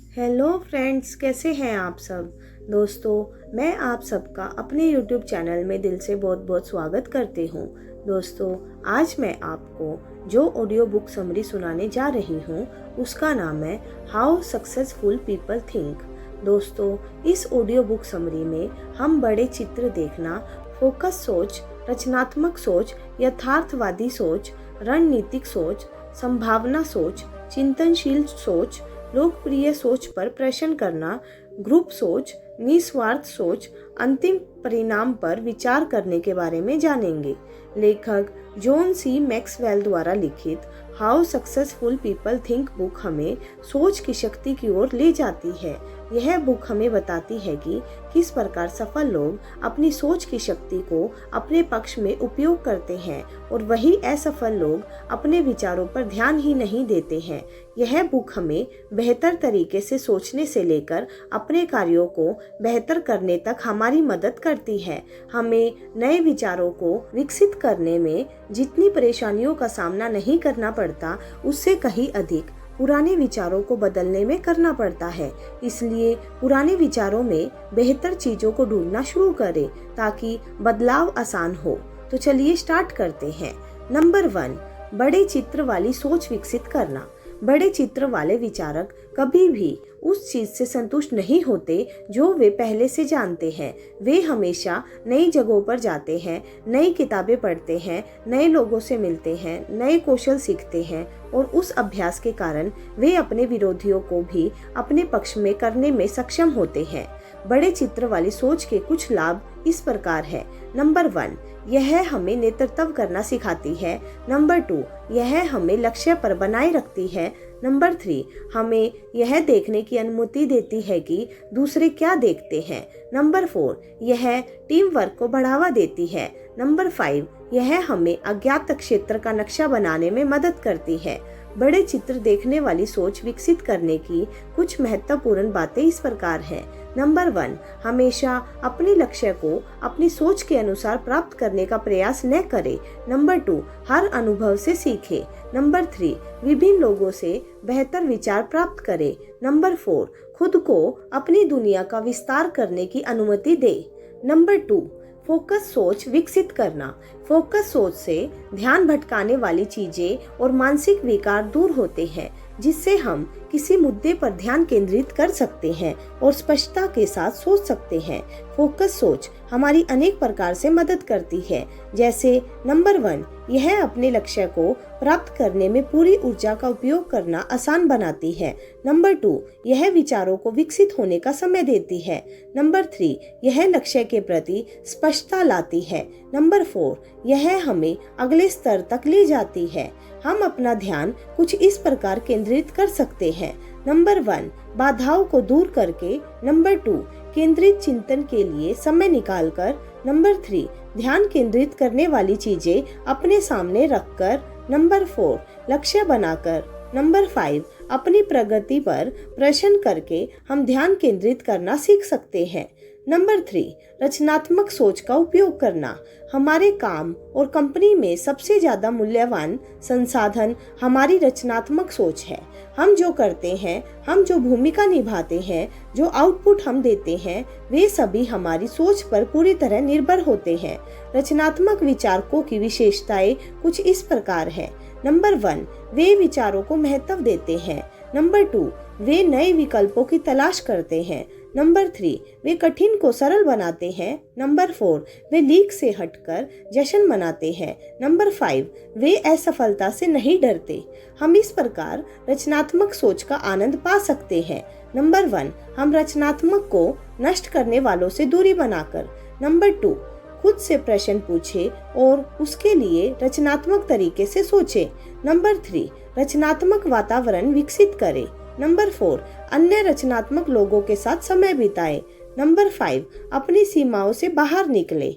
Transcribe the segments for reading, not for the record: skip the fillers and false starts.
Hello friends, कैसे हैं आप सब। दोस्तों, मैं आप सबका अपने यूट्यूब चैनल में दिल से बहुत बहुत स्वागत करती हूँ। दोस्तों, आज मैं आपको जो ऑडियो बुक समरी सुनाने जा रही हूँ उसका नाम है हाउ सक्सेसफुल पीपल थिंक। दोस्तों, इस ऑडियो बुक समरी में हम बड़े चित्र देखना, फोकस सोच, रचनात्मक सोच, यथार्थवादी सोच, रणनीतिक सोच, संभावना सोच, चिंतनशील सोच, लोकप्रिय सोच पर प्रश्न करना, ग्रुप सोच, निस्वार्थ सोच, अंतिम परिणाम पर विचार करने के बारे में जानेंगे। लेखक जॉन सी मैक्सवेल द्वारा लिखित how successful people think book हमें सोच की शक्ति की ओर ले जाती है। यह बुक हमें बताती है कि किस प्रकार सफल लोग अपनी सोच की शक्ति को अपने पक्ष में उपयोग करते हैं और वही असफल लोग अपने विचारों पर ध्यान ही नहीं देते हैं। यह बुक हमें बेहतर तरीके से सोचने से लेकर अपने कार्यों को बेहतर करने तक हमारी मदद करती है। हमें नए विचारों को विकसित करने में जितनी परेशानियों का सामना नहीं करना पड़ता, उससे कहीं अधिक पुराने विचारों को बदलने में करना पड़ता है। इसलिए पुराने विचारों में बेहतर चीजों को ढूंढना शुरू करें ताकि बदलाव आसान हो। तो चलिए स्टार्ट करते हैं। नंबर 1, बड़े चित्र वाली सोच विकसित करना। बड़े चित्र वाले विचारक कभी भी उस चीज से संतुष्ट नहीं होते जो वे पहले से जानते हैं। वे हमेशा नई जगहों पर जाते हैं, नई किताबें पढ़ते हैं, नए लोगों से मिलते हैं, नए कौशल सीखते हैं और उस अभ्यास के कारण वे अपने विरोधियों को भी अपने पक्ष में करने में सक्षम होते हैं। बड़े चित्र वाली सोच के कुछ लाभ इस प्रकार है। नंबर 1, यह हमें नेतृत्व करना सिखाती है। नंबर 2, यह हमें लक्ष्य पर बनाए रखती है। नंबर 3, हमें यह देखने की अनुमति देती है कि दूसरे क्या देखते हैं। नंबर 4, यह टीम वर्क को बढ़ावा देती है। नंबर 5, यह हमें अज्ञात क्षेत्र का नक्शा बनाने में मदद करती है। बड़े चित्र देखने वाली सोच विकसित करने की कुछ महत्वपूर्ण बातें इस प्रकार हैं। नंबर 1, हमेशा अपने लक्ष्य को अपनी सोच के अनुसार प्राप्त करने का प्रयास न करें। नंबर 2, हर अनुभव से सीखें। नंबर 3, विभिन्न लोगों से बेहतर विचार प्राप्त करें। नंबर 4, खुद को अपनी दुनिया का विस्तार करने की अनुमति दें। नंबर 2, फोकस सोच विकसित करना। फोकस सोच से ध्यान भटकाने वाली चीजें और मानसिक विकार दूर होते हैं, जिससे हम किसी मुद्दे पर ध्यान केंद्रित कर सकते हैं और स्पष्टता के साथ सोच सकते हैं। फोकस सोच हमारी अनेक प्रकार से मदद करती है, जैसे नंबर 1, यह अपने लक्ष्य को प्राप्त करने में पूरी ऊर्जा का उपयोग करना आसान बनाती है। नंबर 2, यह विचारों को विकसित होने का समय देती है। नंबर 3, यह लक्ष्य के प्रति स्पष्टता लाती है। नंबर 4, यह हमें अगले स्तर तक ले जाती है। हम अपना ध्यान कुछ इस प्रकार केंद्रित कर सकते हैं। नंबर 1, बाधाओं को दूर करके। नंबर 2, केंद्रित चिंतन के लिए समय निकालकर। नंबर 3, ध्यान केंद्रित करने वाली चीजें अपने सामने रखकर। नंबर 4, लक्ष्य बनाकर। नंबर 5, अपनी प्रगति पर प्रश्न करके हम ध्यान केंद्रित करना सीख सकते हैं। नंबर 3, रचनात्मक सोच का उपयोग करना। हमारे काम और कंपनी में सबसे ज्यादा मूल्यवान संसाधन हमारी रचनात्मक सोच है। हम जो करते हैं, हम जो भूमिका निभाते हैं, जो आउटपुट हम देते हैं, वे सभी हमारी सोच पर पूरी तरह निर्भर होते हैं। रचनात्मक विचारकों की विशेषताएं कुछ इस प्रकार है। नंबर 1, वे विचारों को महत्व देते हैं। नंबर 2, वे नए विकल्पों की तलाश करते हैं। नंबर 3, वे कठिन को सरल बनाते हैं। नंबर 4, वे लीक से हटकर जश्न मनाते हैं। नंबर 5, वे असफलता से नहीं डरते। हम इस प्रकार रचनात्मक सोच का आनंद पा सकते हैं। नंबर 1, हम रचनात्मक को नष्ट करने वालों से दूरी बनाकर। नंबर 2, खुद से प्रश्न पूछें और उसके लिए रचनात्मक तरीके से सोचें। नंबर 3, रचनात्मक वातावरण विकसित करें। नंबर 4, अन्य रचनात्मक लोगों के साथ समय बिताएं। नंबर 5, अपनी सीमाओं से बाहर निकलें।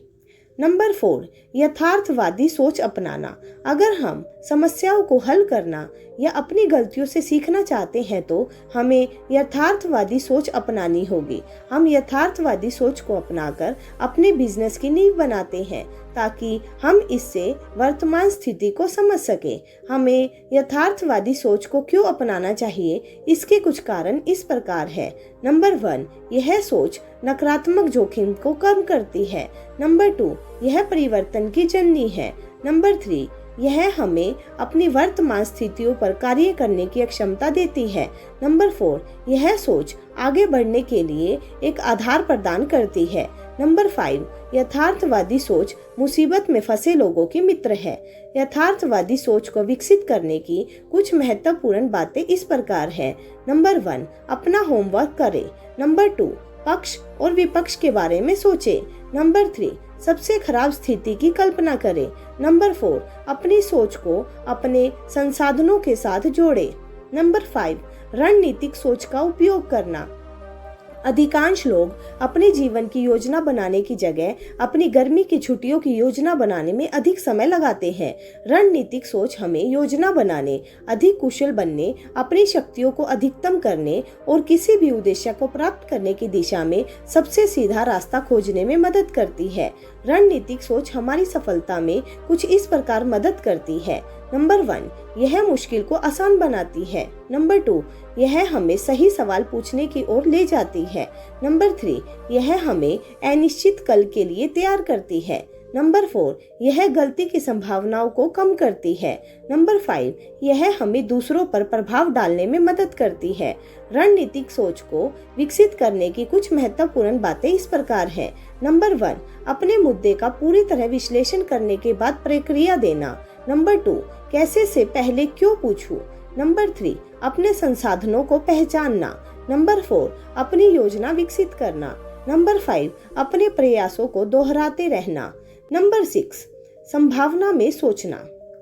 नंबर 4, यथार्थवादी सोच अपनाना। अगर हम समस्याओं को हल करना या अपनी गलतियों से सीखना चाहते हैं तो हमें यथार्थवादी सोच अपनानी होगी। हम यथार्थवादी सोच को अपनाकर अपने बिजनेस की नींव बनाते हैं। ताकि हम इससे वर्तमान स्थिति को समझ सकें। हमें यथार्थवादी सोच को क्यों अपनाना चाहिए, इसके कुछ कारण इस प्रकार है। नंबर 1, यह सोच नकारात्मक जोखिम को कम करती है। नंबर 2, यह परिवर्तन की जननी है। नंबर 3, यह हमें अपनी वर्तमान स्थितियों पर कार्य करने की क्षमता देती है। नंबर 4, यह सोच आगे बढ़ने के लिए एक आधार प्रदान करती है। नंबर 5, यथार्थवादी सोच मुसीबत में फंसे लोगों की मित्र है। यथार्थवादी सोच को विकसित करने की कुछ महत्वपूर्ण बातें इस प्रकार है। नंबर 1, अपना होमवर्क करें। नंबर 2, पक्ष और विपक्ष के बारे में सोचें। नंबर 3, सबसे खराब स्थिति की कल्पना करें। नंबर 4, अपनी सोच को अपने संसाधनों के साथ जोड़ें। नंबर 5, रणनीतिक सोच का उपयोग करना। अधिकांश लोग अपने जीवन की योजना बनाने की जगह अपनी गर्मी की छुट्टियों की योजना बनाने में अधिक समय लगाते हैं। रणनीतिक सोच हमें योजना बनाने, अधिक कुशल बनने, अपनी शक्तियों को अधिकतम करने और किसी भी उद्देश्य को प्राप्त करने की दिशा में सबसे सीधा रास्ता खोजने में मदद करती है। रणनीतिक सोच हमारी सफलता में कुछ इस प्रकार मदद करती है। नंबर 1, यह मुश्किल को आसान बनाती है। नंबर 2, यह हमें सही सवाल पूछने की ओर ले जाती है। नंबर 3, यह हमें अनिश्चित कल के लिए तैयार करती है। नंबर 4, यह गलती की संभावनाओं को कम करती है। नंबर 5, यह हमें दूसरों पर प्रभाव डालने में मदद करती है। रणनीतिक सोच को विकसित करने की कुछ महत्वपूर्ण बातें इस प्रकार हैं। नंबर 1, अपने मुद्दे का पूरी तरह विश्लेषण करने के बाद प्रतिक्रिया देना। नंबर 2, कैसे से पहले क्यों पूछूं। नंबर 3, अपने संसाधनों को पहचानना। नंबर 4, अपनी योजना विकसित करना। नंबर 5, अपने प्रयासों को दोहराते रहना। नंबर 6, संभावना में सोचना।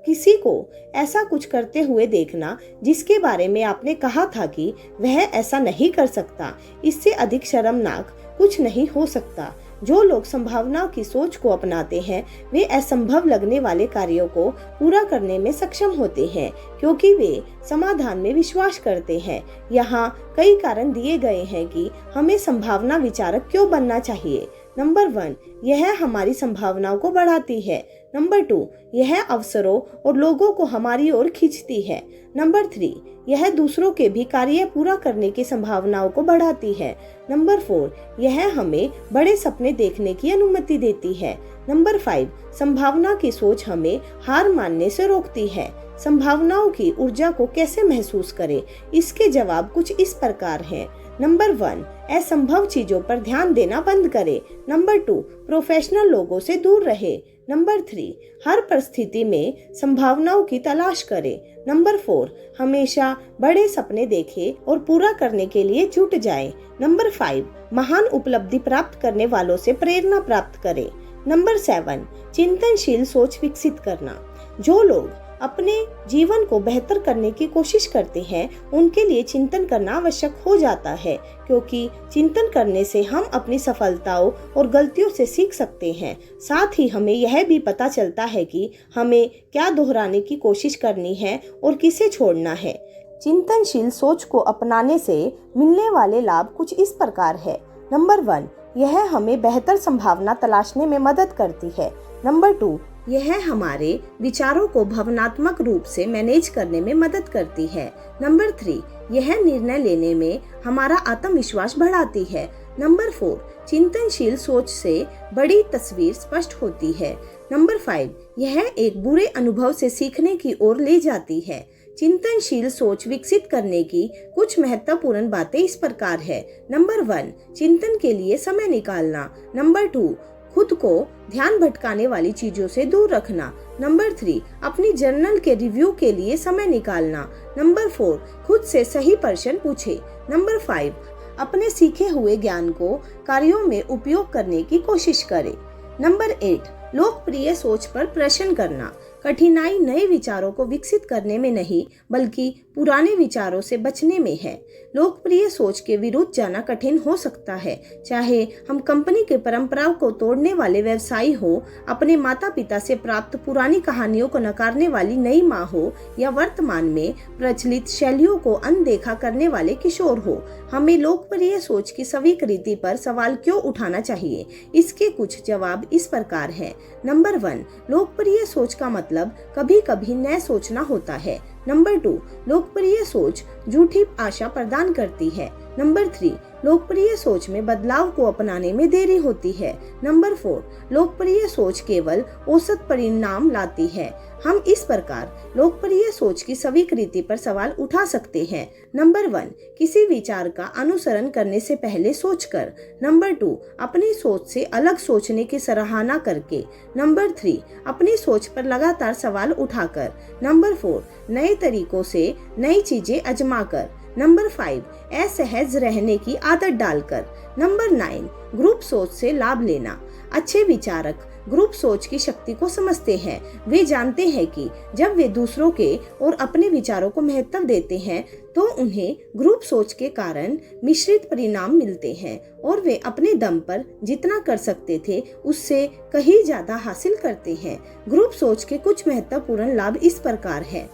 किसी को ऐसा कुछ करते हुए देखना जिसके बारे में आपने कहा था कि वह ऐसा नहीं कर सकता। इससे अधिक शर्मनाक कुछ नहीं हो सकता। जो लोग संभावनाओं की सोच को अपनाते हैं वे असंभव लगने वाले कार्यों को पूरा करने में सक्षम होते हैं, क्योंकि वे समाधान में विश्वास करते हैं। यहाँ कई कारण दिए गए हैं कि हमें संभावना विचारक क्यों बनना चाहिए। नंबर 1, यह हमारी संभावनाओं को बढ़ाती है। नंबर 2, यह अवसरों और लोगों को हमारी ओर खींचती है। नंबर 3, यह दूसरों के भी कार्य पूरा करने की संभावनाओं को बढ़ाती है। नंबर 4, यह हमें बड़े सपने देखने की अनुमति देती है। नंबर 5, संभावना की सोच हमें हार मानने से रोकती है। संभावनाओं की ऊर्जा को कैसे महसूस करें, इसके जवाब कुछ इस प्रकार हैं। नंबर 1, असंभव चीजों पर ध्यान देना बंद करें। नंबर 2, प्रोफेशनल लोगों से दूर रहे। नंबर 3, हर परिस्थिति में संभावनाओं की तलाश करें। नंबर 4, हमेशा बड़े सपने देखें और पूरा करने के लिए जुट जाएं। नंबर 5, महान उपलब्धि प्राप्त करने वालों से प्रेरणा प्राप्त करें। नंबर 7, चिंतनशील सोच विकसित करना। जो लोग अपने जीवन को बेहतर करने की कोशिश करते हैं उनके लिए चिंतन करना आवश्यक हो जाता है, क्योंकि चिंतन करने से हम अपनी सफलताओं और गलतियों से सीख सकते हैं। साथ ही हमें यह भी पता चलता है कि हमें क्या दोहराने की कोशिश करनी है और किसे छोड़ना है। चिंतनशील सोच को अपनाने से मिलने वाले लाभ कुछ इस प्रकार है। नंबर 1, यह हमें बेहतर संभावना तलाशने में मदद करती है। नंबर 2, यह हमारे विचारों को भावनात्मक रूप से मैनेज करने में मदद करती है। नंबर 3, यह निर्णय लेने में हमारा आत्मविश्वास बढ़ाती है। नंबर 4, चिंतनशील सोच से बड़ी तस्वीर स्पष्ट होती है। नंबर 5, यह एक बुरे अनुभव से सीखने की ओर ले जाती है। चिंतनशील सोच विकसित करने की कुछ महत्वपूर्ण बातें इस प्रकार है। नंबर 1, चिंतन के लिए समय निकालना। नंबर 2, खुद को ध्यान भटकाने वाली चीजों से दूर रखना। नंबर 3, अपनी जर्नल के रिव्यू के लिए समय निकालना। नंबर 4, खुद से सही प्रश्न पूछे। नंबर 5, अपने सीखे हुए ज्ञान को कार्यों में उपयोग करने की कोशिश करें। नंबर 8, लोकप्रिय सोच पर प्रश्न करना। कठिनाई नए विचारों को विकसित करने में नहीं बल्कि पुराने विचारों से बचने में है। लोकप्रिय सोच के विरुद्ध जाना कठिन हो सकता है, चाहे हम कंपनी के परंपराओं को तोड़ने वाले व्यवसायी हो, अपने माता पिता से प्राप्त पुरानी कहानियों को नकारने वाली नई माँ हो, या वर्तमान में प्रचलित शैलियों को अनदेखा करने वाले किशोर हो। हमें लोकप्रिय सोच की स्वीकृति पर सवाल क्यों उठाना चाहिए? इसके कुछ जवाब इस प्रकार हैं। नंबर 1, लोकप्रिय सोच का मतलब कभी कभी नया सोचना होता है। नंबर 2, लोकप्रिय सोच झूठी आशा प्रदान करती है। नंबर 3, लोकप्रिय सोच में बदलाव को अपनाने में देरी होती है। नंबर 4, लोकप्रिय सोच केवल औसत परिणाम लाती है। हम इस प्रकार लोकप्रिय सोच की स्वीकृति पर सवाल उठा सकते हैं। नंबर 1, किसी विचार का अनुसरण करने से पहले सोचकर। नंबर 2, अपनी सोच से अलग सोचने की सराहना करके। नंबर 3, अपनी सोच पर लगातार सवाल उठाकर। नंबर 4, नए तरीकों से नई चीजें आजमाकर। नंबर 5, असहज रहने की आदत डालकर। नंबर 9, ग्रुप सोच से लाभ लेना। अच्छे विचारक ग्रुप सोच की शक्ति को समझते हैं। वे जानते हैं कि जब वे दूसरों के और अपने विचारों को महत्व देते हैं तो उन्हें ग्रुप सोच के कारण मिश्रित परिणाम मिलते हैं और वे अपने दम पर जितना कर सकते थे उससे कहीं ज्यादा हासिल करते हैं। ग्रुप सोच के कुछ महत्वपूर्ण लाभ इस प्रकार है।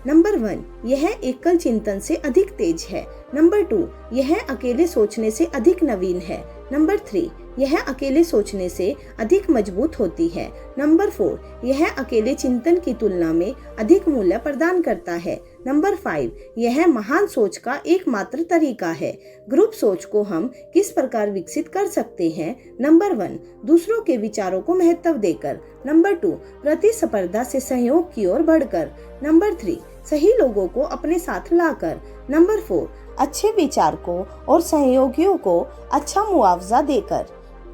नंबर 1, यह एकल चिंतन से अधिक तेज है। नंबर 2, यह अकेले सोचने से अधिक नवीन है। नंबर 3, यह अकेले सोचने से अधिक मजबूत होती है। नंबर 4, यह अकेले चिंतन की तुलना में अधिक मूल्य प्रदान करता है। नंबर 5, यह महान सोच का एकमात्र तरीका है। ग्रुप सोच को हम किस प्रकार विकसित कर सकते हैं? नंबर 1, दूसरों के विचारों को महत्व देकर। नंबर 2, प्रतिस्पर्धा से सहयोग की ओर बढ़कर। नंबर 3, सही लोगों को अपने साथ लाकर। नंबर 4, अच्छे विचारकों और सहयोगियों को अच्छा मुआवजा देकर।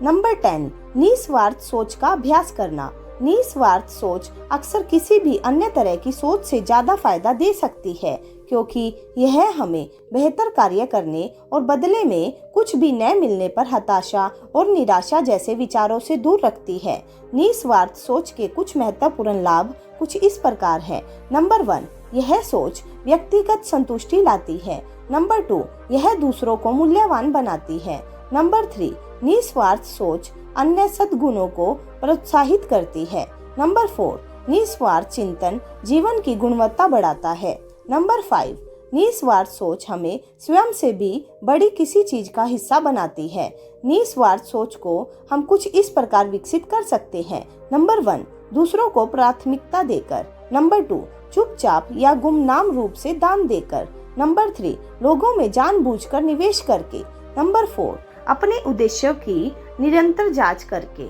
नंबर 10, निस्वार्थ सोच का अभ्यास करना। निस्वार्थ सोच अक्सर किसी भी अन्य तरह की सोच से ज्यादा फायदा दे सकती है, क्योंकि यह हमें बेहतर कार्य करने और बदले में कुछ भी न मिलने पर हताशा और निराशा जैसे विचारों से दूर रखती है। निस्वार्थ सोच के कुछ महत्वपूर्ण लाभ कुछ इस प्रकार है। नंबर 1, यह सोच व्यक्तिगत संतुष्टि लाती है। नंबर 2, यह दूसरों को मूल्यवान बनाती है। नंबर 3, निस्वार्थ सोच अन्य सद्गुणों को प्रोत्साहित करती है। नंबर 4, निस्वार्थ चिंतन जीवन की गुणवत्ता बढ़ाता है। नंबर 5, निस्वार्थ सोच हमें स्वयं से भी बड़ी किसी चीज का हिस्सा बनाती है। निस्वार्थ सोच को हम कुछ इस प्रकार विकसित कर सकते हैं। नंबर 1, दूसरों को प्राथमिकता देकर। नंबर 2, चुपचाप या गुमनाम रूप से दान देकर। नंबर 3, लोगों में जानबूझकर निवेश करके। नंबर 4, अपने उद्देश्यों की निरंतर जांच करके।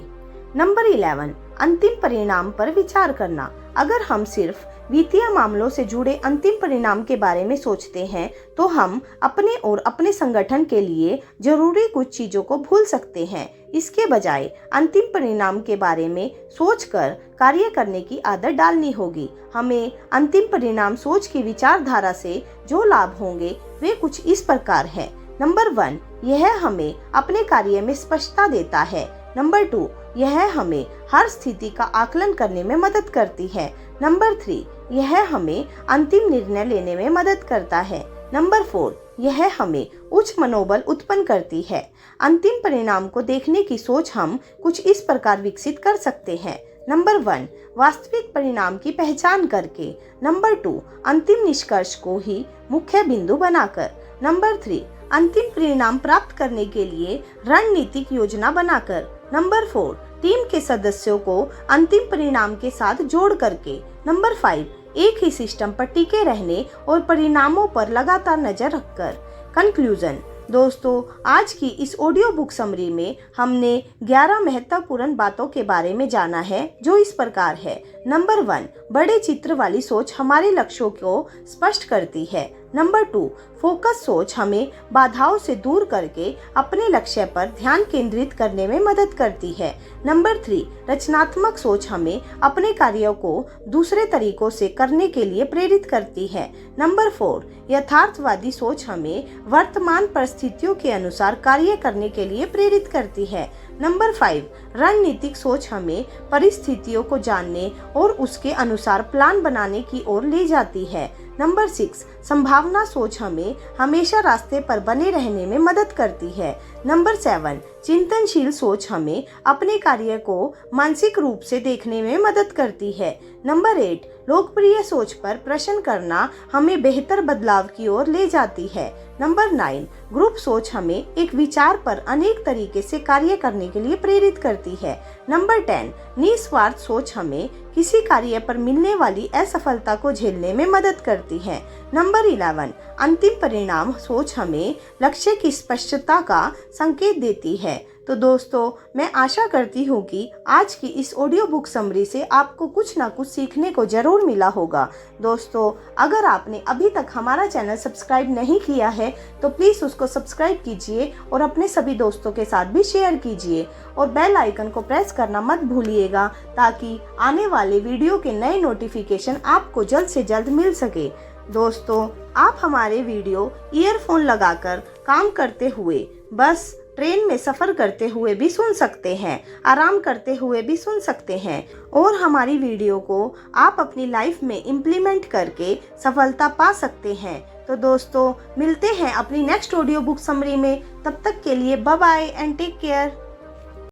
नंबर 11, अंतिम परिणाम पर विचार करना। अगर हम सिर्फ वित्तीय मामलों से जुड़े अंतिम परिणाम के बारे में सोचते हैं तो हम अपने और अपने संगठन के लिए जरूरी कुछ चीजों को भूल सकते हैं। इसके बजाय अंतिम परिणाम के बारे में सोचकर कार्य करने की आदत डालनी होगी। हमें अंतिम परिणाम सोच की विचारधारा से जो लाभ होंगे वे कुछ इस प्रकार है। नंबर 1, यह हमें अपने कार्य में स्पष्टता देता है। नंबर 2, यह हमें हर स्थिति का आकलन करने में मदद करती है। नंबर 3, यह हमें अंतिम निर्णय लेने में मदद करता है। नंबर 4, यह हमें उच्च मनोबल उत्पन्न करती है। अंतिम परिणाम को देखने की सोच हम कुछ इस प्रकार विकसित कर सकते हैं। नंबर 1, वास्तविक परिणाम की पहचान करके। नंबर 2, अंतिम निष्कर्ष को ही मुख्य बिंदु बनाकर। नंबर 3, अंतिम परिणाम प्राप्त करने के लिए रणनीतिक योजना बनाकर। नंबर 4, टीम के सदस्यों को अंतिम परिणाम के साथ जोड़ करके। नंबर 5, एक ही सिस्टम पर टिके रहने और परिणामों पर लगातार नजर रखकर। कंक्लूजन। दोस्तों, आज की इस ऑडियो बुक समरी में हमने 11 महत्वपूर्ण बातों के बारे में जाना है, जो इस प्रकार है। नंबर 1, बड़े चित्र वाली सोच हमारे लक्ष्यों को स्पष्ट करती है। नंबर 2, फोकस सोच हमें बाधाओं से दूर करके अपने लक्ष्य पर ध्यान केंद्रित करने में मदद करती है। नंबर 3, रचनात्मक सोच हमें अपने कार्यों को दूसरे तरीकों से करने के लिए प्रेरित करती है। नंबर 4, यथार्थवादी सोच हमें वर्तमान परिस्थितियों के अनुसार कार्य करने के लिए प्रेरित करती है। नंबर 5, रणनीतिक सोच हमें परिस्थितियों को जानने और उसके अनुसार प्लान बनाने की ओर ले जाती है। नंबर 6, संभावना सोच हमें हमेशा रास्ते पर बने रहने में मदद करती है। नंबर 7, चिंतनशील सोच हमें अपने कार्य को मानसिक रूप से देखने में मदद करती है। नंबर 8, लोकप्रिय सोच पर प्रश्न करना हमें बेहतर बदलाव की ओर ले जाती है। नंबर 9, ग्रुप सोच हमें एक विचार पर अनेक तरीके से कार्य करने के लिए प्रेरित करती है। नंबर 10, निस्वार्थ सोच हमें किसी कार्य पर मिलने वाली असफलता को झेलने में मदद करती है। नंबर 11, अंतिम परिणाम सोच हमें लक्ष्य की स्पष्टता का संकेत देती है। तो दोस्तों, मैं आशा करती हूँ कि आज की इस ऑडियो बुक समरी से आपको कुछ ना कुछ सीखने को जरूर मिला होगा। दोस्तों, अगर आपने अभी तक हमारा चैनल सब्सक्राइब नहीं किया है तो प्लीज़ उसको सब्सक्राइब कीजिए और अपने सभी दोस्तों के साथ भी शेयर कीजिए और बेल आइकन को प्रेस करना मत भूलिएगा ताकि आने वाले वीडियो के नए नोटिफिकेशन आपको जल्द से जल्द मिल सके। दोस्तों, आप हमारे वीडियो ईयरफोन लगाकर काम करते हुए, बस ट्रेन में सफ़र करते हुए भी सुन सकते हैं, आराम करते हुए भी सुन सकते हैं और हमारी वीडियो को आप अपनी लाइफ में इम्प्लीमेंट करके सफलता पा सकते हैं। तो दोस्तों, मिलते हैं अपनी नेक्स्ट ऑडियो बुक समरी में। तब तक के लिए bye bye and take care.